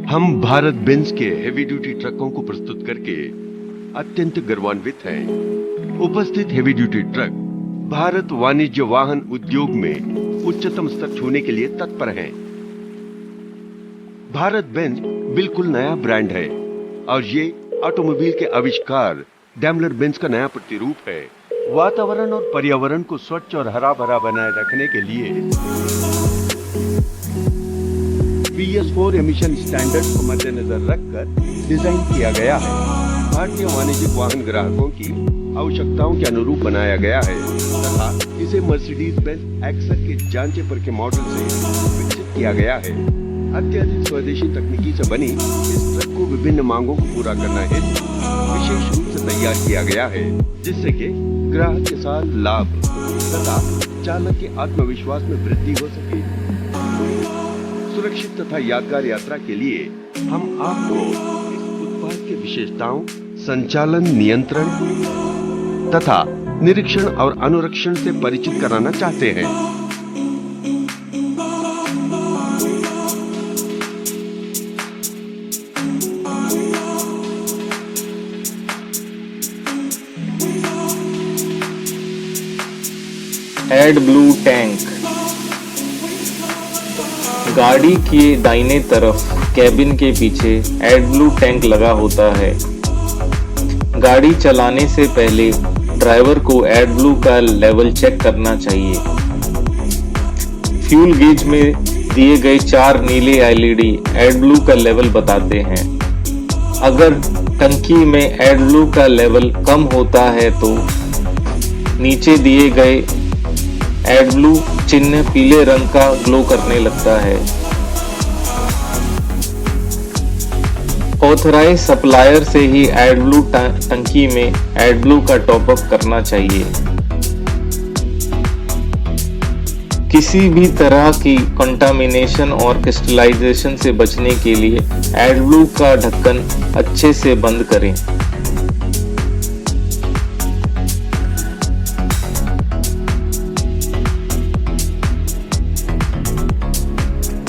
हम भारत बेंज के heavy duty ट्रकों को प्रस्तुत करके अत्यंत गर्वान्वित हैं। उपस्थित हेवी ड्यूटी ट्रक भारत वाणिज्य वाहन उद्योग में उच्चतम स्तर छूने के लिए तत्पर हैं। भारत बेंज बिल्कुल नया ब्रांड है और ये ऑटोमोबाइल के आविष्कार डैमलर बेंज का नया प्रतिरूप है। वातावरण और पर्यावरण को स्वच्छ और हरा भरा बनाए रखने के लिए BS4 एमिशन स्टैंडर्ड को मद्देनजर रखकर डिजाइन किया गया है। भारतीय वाणिज्यिक वाहन ग्राहकों की आवश्यकताओं के अनुरूप बनाया गया है तथा इसे मर्सिडीज बेंज एक्सेल के जांचे परखे मॉडल से विकसित किया गया है। अत्याधिक स्वदेशी तकनीकी से बनी इस ट्रक को विभिन्न मांगों को पूरा करना हेतु विशेष रूप से तैयार किया गया है, जिससे कि ग्राहक के साथ लाभ तथा चालक के आत्मविश्वास में वृद्धि हो सके। सुरक्षित तथा यादगार यात्रा के लिए हम आपको इस उत्पाद की विशेषताओं, संचालन नियंत्रण तथा निरीक्षण और अनुरक्षण से परिचित कराना चाहते हैं। एडब्लू टैंक। गाड़ी के दाहिने तरफ कैबिन के पीछे एडब्लू टैंक लगा होता है। गाड़ी चलाने से पहले ड्राइवर को एडब्लू का लेवल चेक करना चाहिए। फ्यूल गेज में दिए गए 4 नीले LED एडब्लू का लेवल बताते हैं। अगर टंकी में एडब्लू का लेवल कम होता है तो नीचे दिए गए एडब्लू चिन्ह पीले रंग का ग्लो करने लगता है। ऑथराइज सप्लायर से ही एडब्लू टंकी में एडब्लू का टॉपअप करना चाहिए। किसी भी तरह की कंटामिनेशन और क्रिस्टलाइजेशन से बचने के लिए एडब्लू का ढक्कन अच्छे से बंद करें।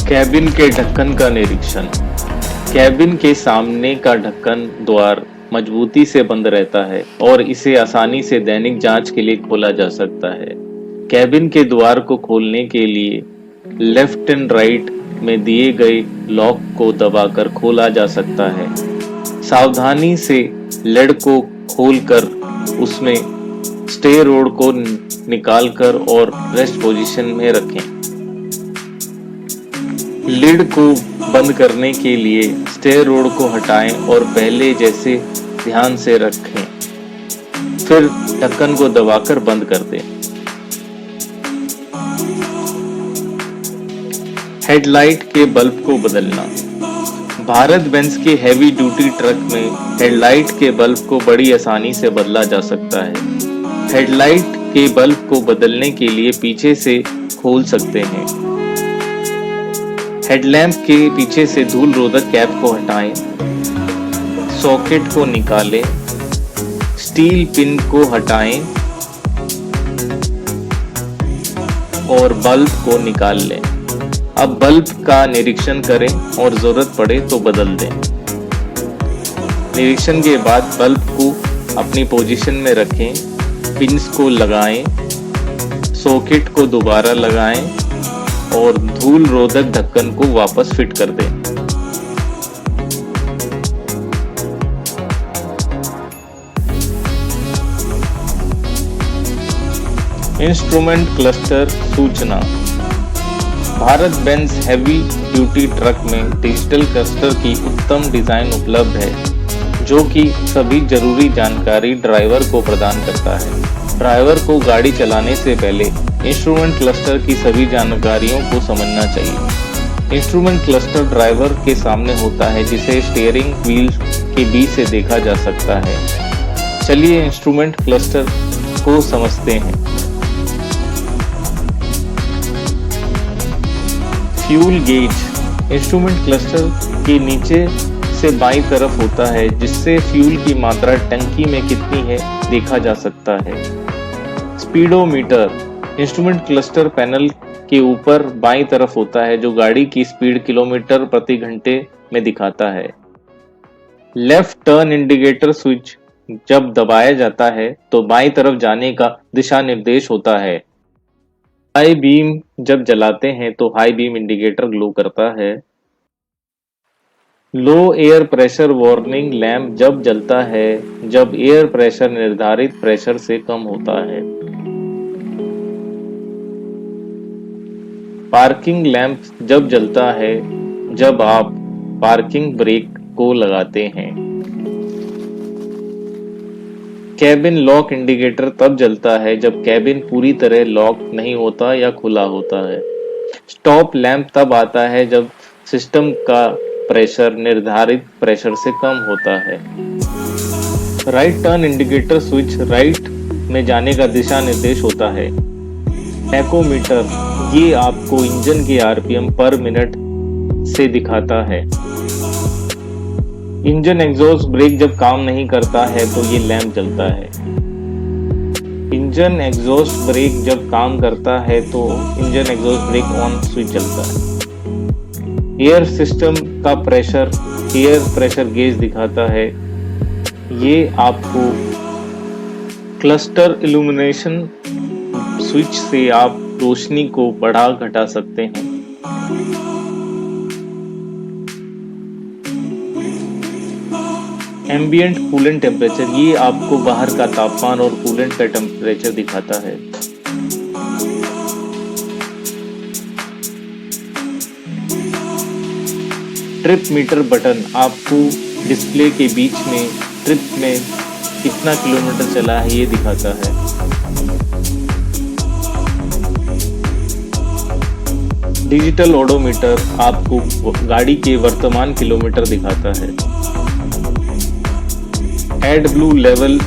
कैबिन के ढक्कन का निरीक्षण। कैबिन के सामने का ढक्कन द्वार मजबूती से बंद रहता है और इसे आसानी से दैनिक जांच के लिए खोला जा सकता है। कैबिन के द्वार को खोलने के लिए लेफ्ट एंड राइट में दिए गए लॉक को दबाकर खोला जा सकता है। सावधानी से लेड को खोलकर उसमें स्टे रोड को निकालकर और रेस्ट पोजीशन में रखें। लिड को बंद करने के लिए स्टे रोड को हटाएं और पहले जैसे ध्यान से रखें, फिर ढक्कन को दबाकर बंद कर दें। हेडलाइट के बल्ब को बदलना। भारत बेंज के हैवी ड्यूटी ट्रक में हेडलाइट के बल्ब को बड़ी आसानी से बदला जा सकता है। हेडलाइट के बल्ब को बदलने के लिए पीछे से खोल सकते हैं। हेडलैम्प के पीछे से धूल रोधक कैप को हटाएं, सॉकेट को निकालें, स्टील पिन को हटाएं और बल्ब को निकाल लें। अब बल्ब का निरीक्षण करें और जरूरत पड़े तो बदल दें। निरीक्षण के बाद बल्ब को अपनी पोजीशन में रखें, पिन्स को लगाएं, सॉकेट को दोबारा लगाएं और धूल रोधक ढक्कन को वापस फिट कर दें। इंस्ट्रूमेंट क्लस्टर सूचना। Bharat Benz heavy duty truck में डिजिटल क्लस्टर की उत्तम डिजाइन उपलब्ध है, जो कि सभी जरूरी जानकारी ड्राइवर को प्रदान करता है। ड्राइवर को गाड़ी चलाने से पहले इंस्ट्रूमेंट क्लस्टर की सभी जानकारियों को समझना चाहिए। इंस्ट्रूमेंट क्लस्टर ड्राइवर के सामने होता है, जिसे स्टीयरिंग व्हील के बीच से देखा जा सकता है। चलिए इंस्ट्रूमेंट क्लस्टर को समझते हैं। फ्यूल गेज इंस्ट्रूमेंट क्लस्टर के नीचे से बाईं तरफ होता है, जिससे फ्यूल की मात्रा टंकी में कितनी है देखा जा सकता है। स्पीडोमीटर इंस्ट्रूमेंट क्लस्टर पैनल के ऊपर बाईं तरफ होता है, जो गाड़ी की स्पीड किलोमीटर प्रति घंटे में दिखाता है। लेफ्ट टर्न इंडिकेटर स्विच जब दबाया जाता है तो बाईं तरफ जाने का दिशा निर्देश होता है। हाई बीम जब जलाते हैं तो हाई बीम इंडिकेटर ग्लो करता है। लो एयर प्रेशर वार्निंग लैंप जब जलता है जब एयर प्रेशर निर्धारित प्रेशर से कम होता है। पार्किंग लैंप जब जलता है जब आप पार्किंग ब्रेक को लगाते हैं। कैबिन लॉक इंडिकेटर तब जलता है जब कैबिन पूरी तरह लॉक नहीं होता या खुला होता है। स्टॉप लैंप तब आता है जब सिस्टम का प्रेशर निर्धारित प्रेशर से कम होता है। Right turn indicator switch right में जाने का दिशा निर्देश होता है। टैकोमीटर ये आपको इंजन के आरपीएम पर मिनट से दिखाता है। इंजन एग्जॉस्ट ब्रेक जब काम नहीं करता है तो ये लैंप जलता है। इंजन एग्जॉस्ट ब्रेक जब काम करता है तो engine exhaust brake on switch जलता है। एयर सिस्टम का प्रेशर एयर प्रेशर गेज दिखाता है। ये आपको क्लस्टर इल्यूमिनेशन स्विच से आप रोशनी को बढ़ा घटा सकते हैं। एम्बिएंट कूलेंट टेम्परेचर ये आपको बाहर का तापमान और कूलेंट का टेम्परेचर दिखाता है। ट्रिप मीटर बटन आपको डिस्प्ले के बीच में ट्रिप में कितना किलोमीटर चला है ये दिखाता है। डिजिटल ओडोमीटर आपको गाड़ी के वर्तमान किलोमीटर दिखाता है। एडब्लू लेवल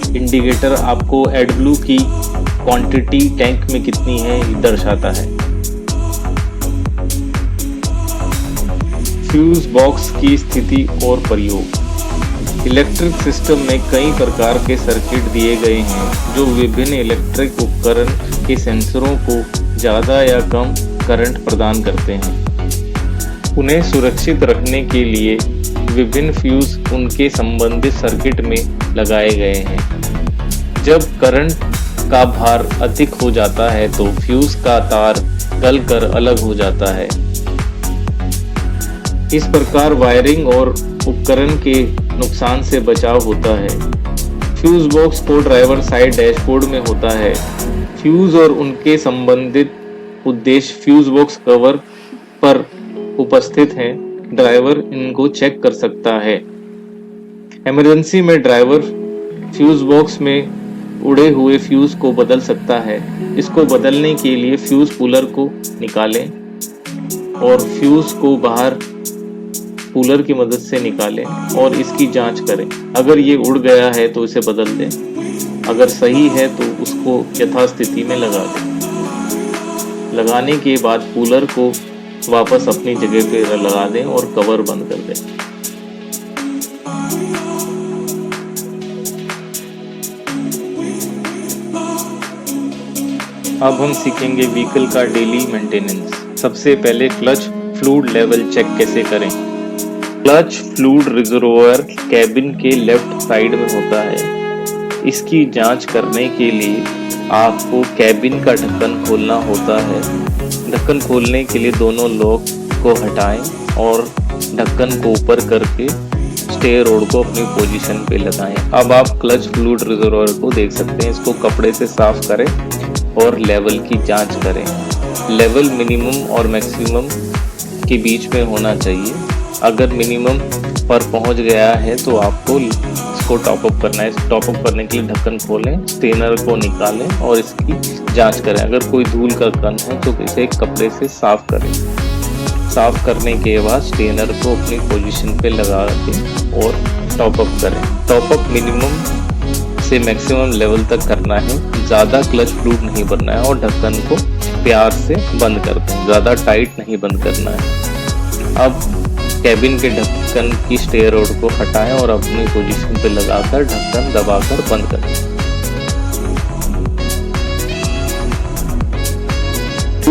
इंडिकेटर आपको एडब्लू की क्वांटिटी टैंक में कितनी है दर्शाता है। फ्यूज बॉक्स की स्थिति और प्रयोग। इलेक्ट्रिक सिस्टम में कई प्रकार के सर्किट दिए गए हैं जो विभिन्न इलेक्ट्रिक उपकरण के सेंसरों को ज़्यादा या कम करंट प्रदान करते हैं। उन्हें सुरक्षित रखने के लिए विभिन्न फ्यूज उनके संबंधित सर्किट में लगाए गए हैं। जब करंट का भार अधिक हो जाता है तो फ्यूज का तार गलकर अलग हो जाता है। इस प्रकार वायरिंग और उपकरण के नुकसान से बचाव होता है। फ्यूज बॉक्स को ड्राइवर साइड डैशबोर्ड में होता है। फ्यूज और उनके संबंधित उद्देश्य फ्यूज बॉक्स कवर पर उपस्थित हैं। ड्राइवर इनको चेक कर सकता है। इमरजेंसी में ड्राइवर फ्यूज बॉक्स में उड़े हुए फ्यूज को बदल सकता है। इसको बदलने के लिए फ्यूज पुलर को निकालें और फ्यूज को बाहर कूलर की मदद से निकालें और इसकी जांच करें। अगर ये उड़ गया है तो इसे बदल दें। अगर सही है तो उसको यथास्थिति में लगा दें। लगाने के बाद कूलर को वापस अपनी जगह पे लगा दें और कवर बंद कर दें। अब हम सीखेंगे व्हीकल का डेली मेंटेनेंस। सबसे पहले क्लच फ्लूइड लेवल चेक कैसे करें। क्लच फ्लूइड रिजर्वोयर कैबिन के लेफ्ट साइड में होता है। इसकी जांच करने के लिए आपको कैबिन का ढक्कन खोलना होता है। ढक्कन खोलने के लिए दोनों लॉक को हटाएं और ढक्कन को ऊपर करके स्टे रोड को अपनी पोजीशन पे लगाएं। अब आप क्लच फ्लूइड रिजर्वोयर को देख सकते हैं। इसको कपड़े से साफ करें और लेवल की जांच करें। लेवल मिनिमम और मैक्सिमम के बीच में होना चाहिए। अगर मिनिमम पर पहुंच गया है तो आपको इसको टॉपअप करना है। टॉपअप करने के लिए ढक्कन खोलें, स्टेनर को निकालें और इसकी जांच करें। अगर कोई धूल का कण है तो इसे एक कपड़े से साफ करें। साफ करने के बाद स्टेनर को अपनी पोजीशन पे लगा के और टॉपअप करें। टॉपअप मिनिमम से मैक्सिमम लेवल तक करना है। ज़्यादा क्लच फ्लूइड नहीं भरना है और ढक्कन को प्यार से बंद कर दें। ज़्यादा टाइट नहीं बंद करना है। अब कैबिन के ढक्कन की स्टे रोड को हटाएं और अपनी पोजीशन पे लगाकर ढक्कन दबाकर बंद करें।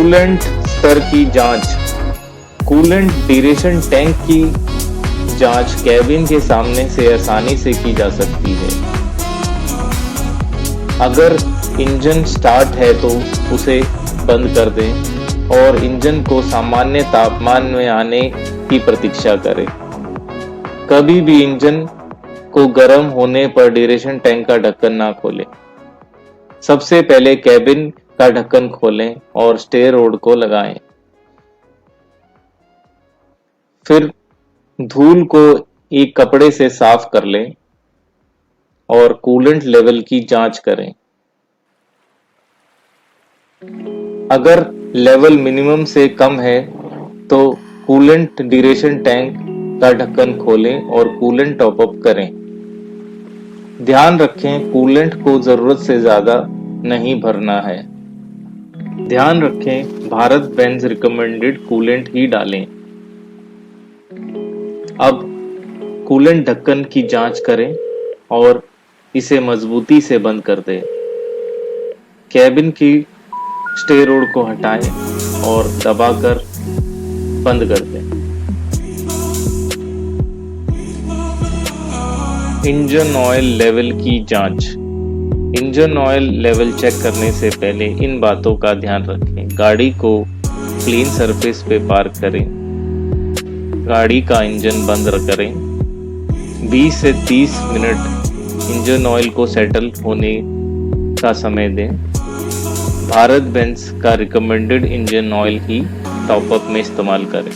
कूलेंट स्तर की जांच। कूलेंट ड्यूरेशन टैंक की जांच कैबिन के सामने से आसानी से की जा सकती है। अगर इंजन स्टार्ट है तो उसे बंद कर दें और इंजन को सामान्य तापमान में आने की प्रतीक्षा करें। कभी भी इंजन को गर्म होने पर ड्यूरेशन टैंक का ढक्कन ना खोलें। सबसे पहले कैबिन का ढक्कन खोलें और स्टे रोड को लगाएं। फिर धूल को एक कपड़े से साफ कर लें और कूलेंट लेवल की जांच करें। अगर लेवल मिनिमम से कम है तो कूलेंट ड्यूरेशन टैंक का ढक्कन खोलें और कूलेंट टॉप अप करें। ध्यान रखें कूलेंट को जरूरत से ज्यादा नहीं भरना है। ध्यान रखें भारत बेंज रिकमेंडेड कूलेंट ही डालें। अब कूलेंट ढक्कन की जांच करें और इसे मजबूती से बंद कर दें। कैबिन की स्टे रोड को हटाएं और दबाकर बंद कर दें। इंजन ऑयल लेवल की जांच। इंजन ऑयल लेवल चेक करने से पहले इन बातों का ध्यान रखें। गाड़ी को क्लीन सरफेस पे पार्क करें। गाड़ी का इंजन बंद करें। 20 से 30 मिनट इंजन ऑयल को सेटल होने का समय दें। भारत बेंज का रिकमेंडेड इंजन ऑयल ही टॉप अप में इस्तेमाल करें।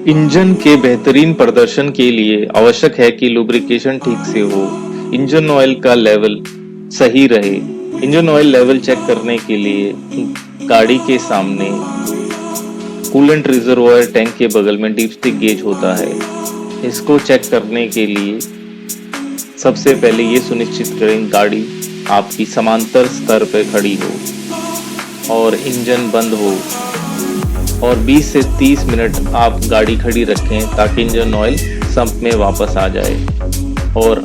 इंजन के बेहतरीन प्रदर्शन के लिए आवश्यक है कि लुब्रिकेशन ठीक से हो, इंजन ऑयल का लेवल सही रहे। इंजन ऑयल लेवल चेक करने के लिए गाड़ी के सामने कूलेंट रिजर्वॉयर टैंक के बगल में डिपस्टिक गेज होता है। इसको चेक करने के लिए सबसे पहले ये सुनिश्चित करें गाड़ी आपकी समांतर स्तर पर खड़ी हो और इंजन बंद हो और 20 से 30 मिनट आप गाड़ी खड़ी रखें ताकि इंजन ऑयल संप में वापस आ जाए। और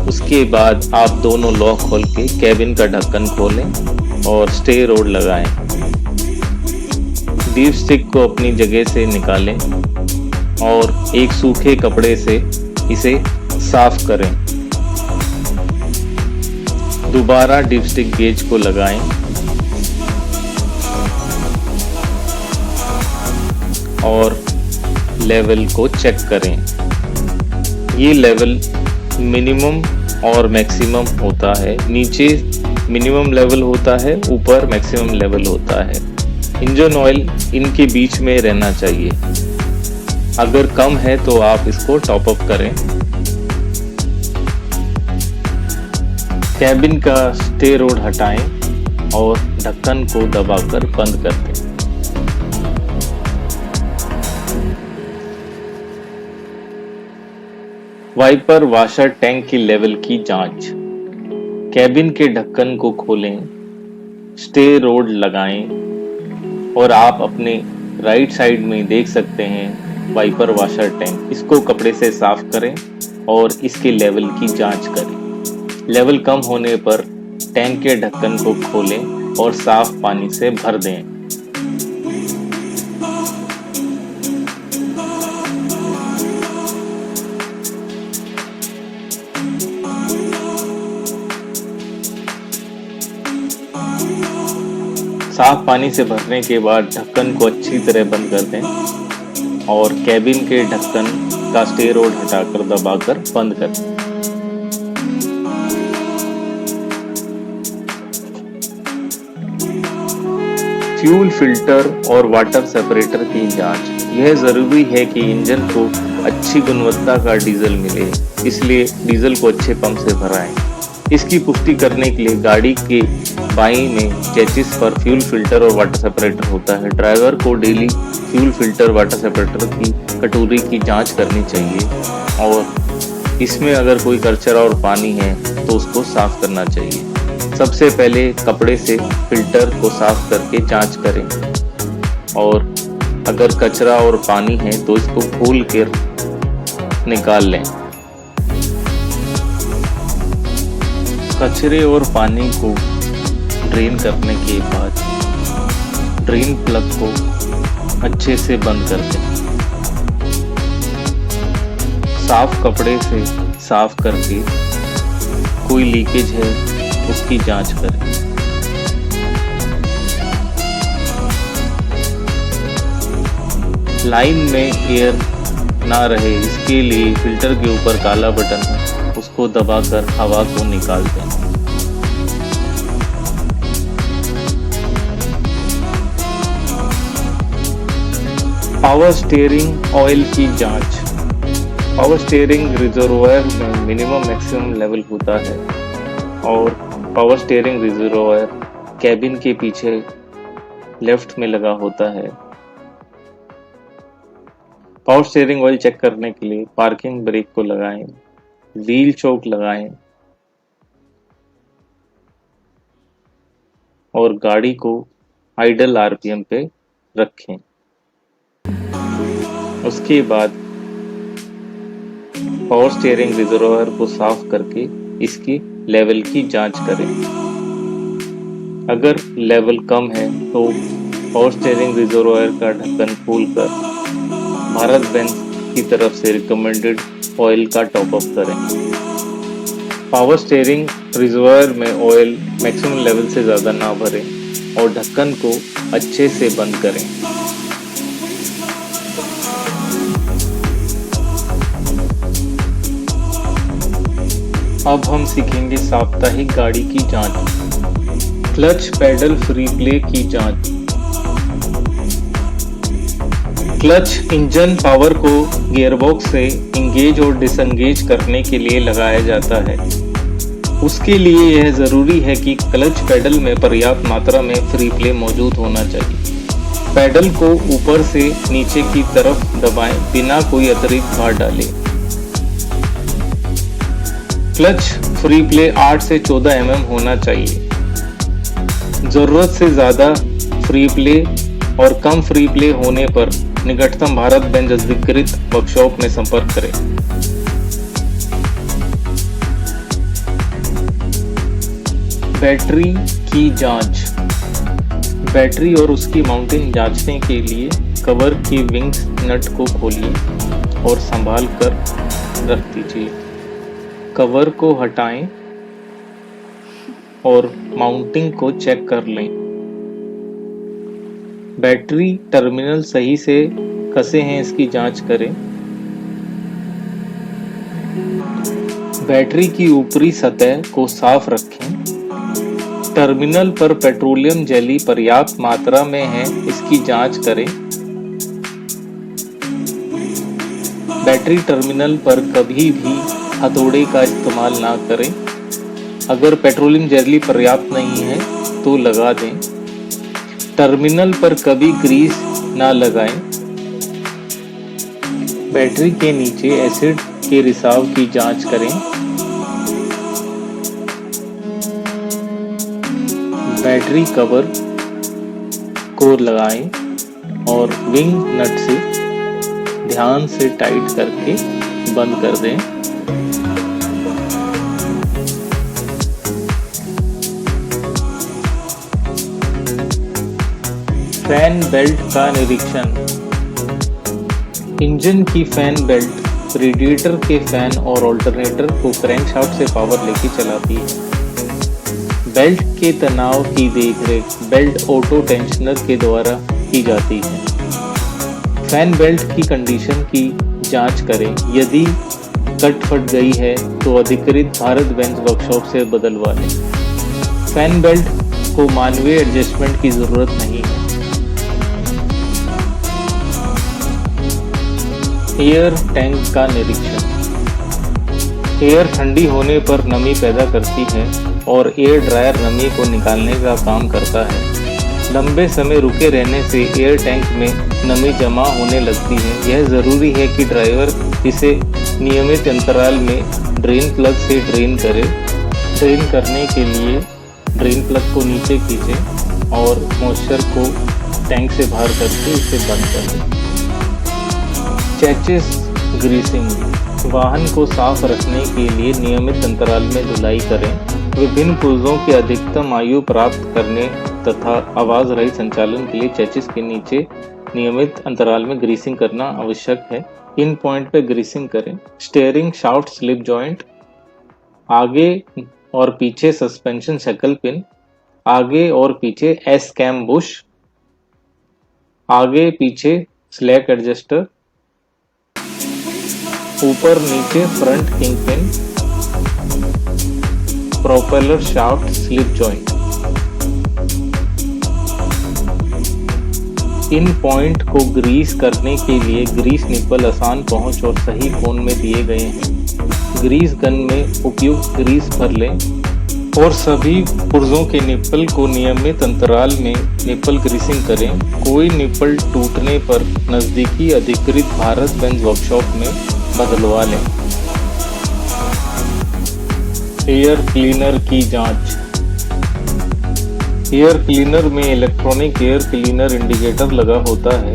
उसके बाद आप दोनों लॉक खोल के कैबिन का ढक्कन खोलें और स्टे रोड लगाएं। डीप स्टिक को अपनी जगह से निकालें और एक सूखे कपड़े से इसे साफ करें। दोबारा डीप स्टिक गेज को लगाएं और लेवल को चेक करें। ये लेवल मिनिमम और मैक्सिमम होता है। नीचे मिनिमम लेवल होता है, ऊपर मैक्सिमम लेवल होता है। इंजन ऑयल इनके बीच में रहना चाहिए। अगर कम है तो आप इसको टॉप अप करें। कैबिन का स्टे रोड हटाएं और ढक्कन को दबाकर बंद कर दें। वाइपर वाशर टैंक की लेवल की जांच। कैबिन के ढक्कन को खोलें, स्टे रोड लगाएं और आप अपने राइट साइड में देख सकते हैं वाइपर वाशर टैंक। इसको कपड़े से साफ करें और इसके लेवल की जांच करें। लेवल कम होने पर टैंक के ढक्कन को खोलें और साफ पानी से भर दें। साफ पानी से भरने के बाद ढक्कन को अच्छी तरह बंद कर दें और कैबिन के ढक्कन का स्टे रोड हटाकर दबाकर बंद कर दें। फ्यूल फिल्टर और वाटर सेपरेटर की जांच। यह जरूरी है कि इंजन को अच्छी गुणवत्ता का डीजल मिले, इसलिए डीजल को अच्छे पंप से भराएं। इसकी पुष्टि करने के लिए गाड़ी के बाईं में चेसिस पर फ्यूल फिल्टर और वाटर सेपरेटर होता है। ड्राइवर को daily fuel filter water separator की कटोरी की जांच करनी चाहिए और इसमें अगर कोई कचरा और पानी है तो उसको साफ करना चाहिए। सबसे पहले कपड़े से फिल्टर को साफ करके जांच करें और अगर कचरा और पानी है तो इसको खोल कर निकाल लें। कचरे और पानी को ड्रेन करने के बाद ड्रेन प्लग को अच्छे से बंद कर दें। साफ कपड़े से साफ करके कोई लीकेज है उसकी जांच करें। लाइन में एयर ना रहे इसके लिए फिल्टर के ऊपर काला बटन है, उसको दबाकर हवा को निकाल दें। पावर स्टीयरिंग ऑयल की जांच। पावर स्टीयरिंग रिजर्वॉयर में मिनिमम मैक्सिमम लेवल होता है और पावर स्टीयरिंग रिजर्वॉयर कैबिन के पीछे लेफ्ट में लगा होता है। पावर स्टीयरिंग ऑयल चेक करने के लिए पार्किंग ब्रेक को लगाएं, व्हील चोक लगाएं और गाड़ी को आइडल आरपीएम पे रखें। उसके बाद पावर स्टीयरिंग रिजर्वॉयर को साफ करके इसकी लेवल की जांच करें। अगर लेवल कम है तो पावर स्टीयरिंग रिजर्वॉयर का ढक्कन खोलकर भारत बेंज की तरफ से रिकमेंडेड ऑयल का टॉपअप करें। पावर स्टीयरिंग रिजर्वॉयर में ऑयल मैक्सिमम लेवल से ज़्यादा ना भरें और ढक्कन को अच्छे से बंद करें। अब हम सीखेंगे साप्ताहिक गाड़ी की जांच। क्लच पेडल फ्री प्ले की जांच। क्लच इंजन पावर को गियरबॉक्स से इंगेज और डिसंगेज करने के लिए लगाया जाता है। उसके लिए यह जरूरी है कि क्लच पेडल में पर्याप्त मात्रा में फ्री प्ले मौजूद होना चाहिए। पेडल को ऊपर से नीचे की तरफ दबाएं बिना कोई अतिरिक्त भार डालें। क्लच फ्री प्ले 8 से 14 mm होना चाहिए। जरूरत से ज्यादा फ्री प्ले और कम फ्री प्ले होने पर निकटतम भारत बेंज अधिकृत वर्कशॉप में संपर्क करें। बैटरी की जांच। बैटरी और उसकी माउंटिंग जांचने के लिए कवर की विंग्स नट को खोलिए और संभाल कर रख दीजिए। कवर को हटाएं और माउंटिंग को चेक कर लें। बैटरी टर्मिनल सही से कसे हैं इसकी जांच करें। बैटरी की ऊपरी सतह को साफ रखें। टर्मिनल पर पेट्रोलियम जेली पर्याप्त मात्रा में है इसकी जांच करें। बैटरी टर्मिनल पर कभी भी हथौड़े का इस्तेमाल ना करें। अगर पेट्रोलियम जेली पर्याप्त नहीं है तो लगा दें। टर्मिनल पर कभी ग्रीस ना लगाएं। बैटरी के नीचे एसिड के रिसाव की जांच करें। बैटरी कवर को लगाएं और विंग नट से ध्यान से टाइट करके बंद कर दें। फैन बेल्ट का निरीक्षण। इंजन की फैन बेल्ट रेडिएटर के फैन और अल्टरनेटर को क्रैंकशाफ्ट से पावर लेके चलाती है। बेल्ट के तनाव की देखरेख बेल्ट ऑटो टेंशनर के द्वारा की जाती है। फैन बेल्ट की कंडीशन की जांच करें। यदि कट फट गई है तो अधिकृत भारत बेंज वर्कशॉप से बदलवा लें। फैन बेल्ट को मानवीय एडजस्टमेंट की जरूरत नहीं है। एयर टैंक का निरीक्षण। एयर ठंडी होने पर नमी पैदा करती है और एयर ड्रायर नमी को निकालने का काम करता है। लंबे समय रुके रहने से एयर टैंक में नमी जमा होने लगती है। यह ज़रूरी है कि ड्राइवर इसे नियमित अंतराल में ड्रेन प्लग से ड्रेन करे। ड्रेन करने के लिए ड्रेन प्लग को नीचे खींचें और मॉइस्चर को टैंक से बाहर करके इसे बंद कर दें। Chassis greasing. वाहन को साफ रखने के लिए नियमित अंतराल में धुलाई करें। विभिन्न पुर्जों की अधिकतम आयु प्राप्त करने तथा आवाज रहित संचालन के लिए चेसिस के नीचे नियमित अंतराल में ग्रीसिंग करना आवश्यक है। इन पॉइंट पे ग्रीसिंग करें। स्टीयरिंग शाफ्ट स्लिप जॉइंट, आगे और पीछे सस्पेंशन शक्ल पिन, आगे और पीछे एस कैम बुश, आगे पीछे स्लैक एडजस्टर, ऊपर नीचे front king pin, propeller shaft slip joint. इन पॉइंट को ग्रीस करने के लिए ग्रीस निप्पल आसान पहुंच और सही कोण में दिए गए हैं। ग्रीस गन में उपयुक्त ग्रीस भर लें और सभी पुर्जों के निप्पल को नियमित अंतराल में निप्पल ग्रीसिंग करें। कोई निप्पल टूटने पर नजदीकी अधिकृत भारत बेंज वर्कशॉप में बदलवा लें। एयर क्लीनर की जांच। एयर क्लीनर में इलेक्ट्रॉनिक एयर क्लीनर इंडिकेटर लगा होता है।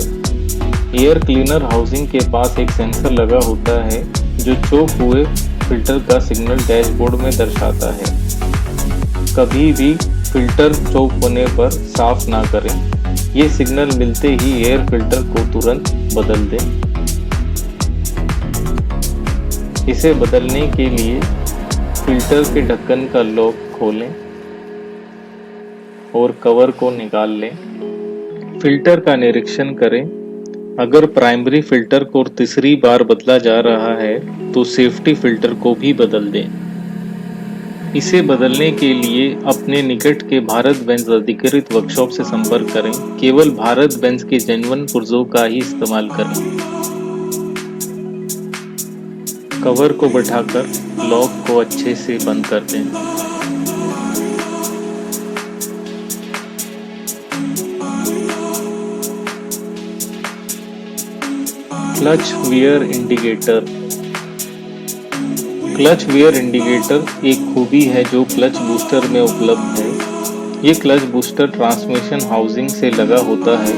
एयर क्लीनर हाउसिंग के पास एक सेंसर लगा होता है जो चोक हुए फिल्टर का सिग्नल डैशबोर्ड में दर्शाता है। कभी भी फिल्टर चोक होने पर साफ ना करें। ये सिग्नल मिलते ही एयर फिल्टर को तुरंत बदल दें। इसे बदलने के लिए फिल्टर के ढक्कन का लॉक खोलें और कवर को निकाल लें। फिल्टर का निरीक्षण करें। अगर प्राइमरी फिल्टर को तीसरी बार बदला जा रहा है तो सेफ्टी फिल्टर को भी बदल दें। इसे बदलने के लिए अपने निकट के भारत बेंज अधिकृत वर्कशॉप से संपर्क करें। केवल भारत बेंज के जेन्युइन पुर्जों का ही इस्तेमाल करें। कवर को बैठाकर लॉक को अच्छे से बंद कर दें। Clutch wear indicator. Clutch wear indicator एक खूबी है जो क्लच बूस्टर में उपलब्ध है। ये क्लच बूस्टर ट्रांसमिशन हाउसिंग से लगा होता है।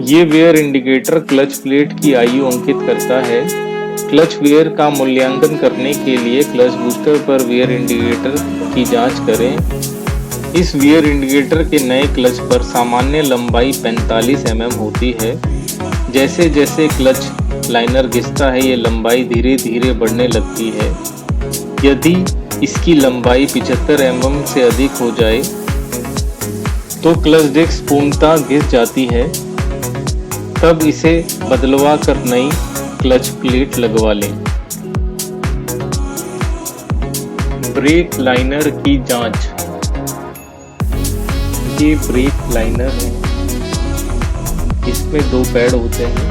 ये वियर इंडिकेटर क्लच प्लेट की आयु अंकित करता है। क्लच वियर का मूल्यांकन करने के लिए क्लच बूस्टर पर वियर इंडिकेटर की जांच करें। इस वियर इंडिकेटर के नए क्लच पर सामान्य लंबाई 45 mm होती है। जैसे जैसे क्लच लाइनर घिसता है ये लंबाई धीरे धीरे बढ़ने लगती है। यदि इसकी लंबाई 75 mm से अधिक हो जाए तो क्लच डिस्क पूर्णतः घिस जाती है। तब इसे बदलवा कर नई क्लच प्लेट लगवा लें। ब्रेक लाइनर की जांच। ये ब्रेक लाइनर है। इसमें 2 पैड होते हैं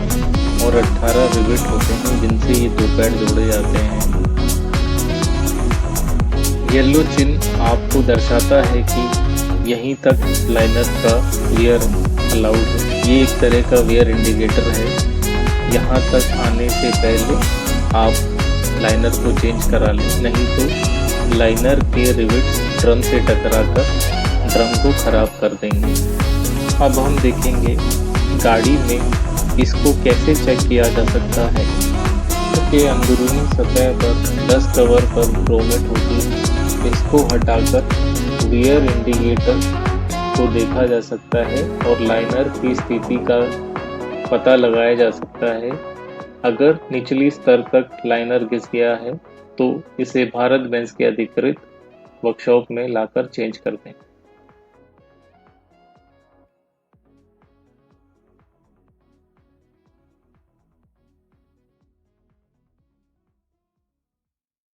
और 18 रिवेट होते हैं जिनसे ये 2 पैड जोड़े जाते हैं। येलो चिन्ह आपको दर्शाता है कि यहीं तक लाइनर का वियर अलाउड है। ये एक तरह का वियर इंडिकेटर है। यहाँ तक आने से पहले आप लाइनर को चेंज करा लें, नहीं तो लाइनर के रिवेट्स ड्रम से टकराकर ड्रम को खराब कर देंगे। अब हम देखेंगे गाड़ी में इसको कैसे चेक किया जा सकता है। के अंदरूनी सतह पर 10 कवर पर ग्रोमेट होती है। इसको हटाकर वियर इंडिकेटर को देखा जा सकता है और लाइनर की स्थिति का पता लगाया जा सकता है। अगर निचली स्तर तक लाइनर घिस गया है तो इसे भारत बेंज के अधिकृत वर्कशॉप में लाकर चेंज कर दें।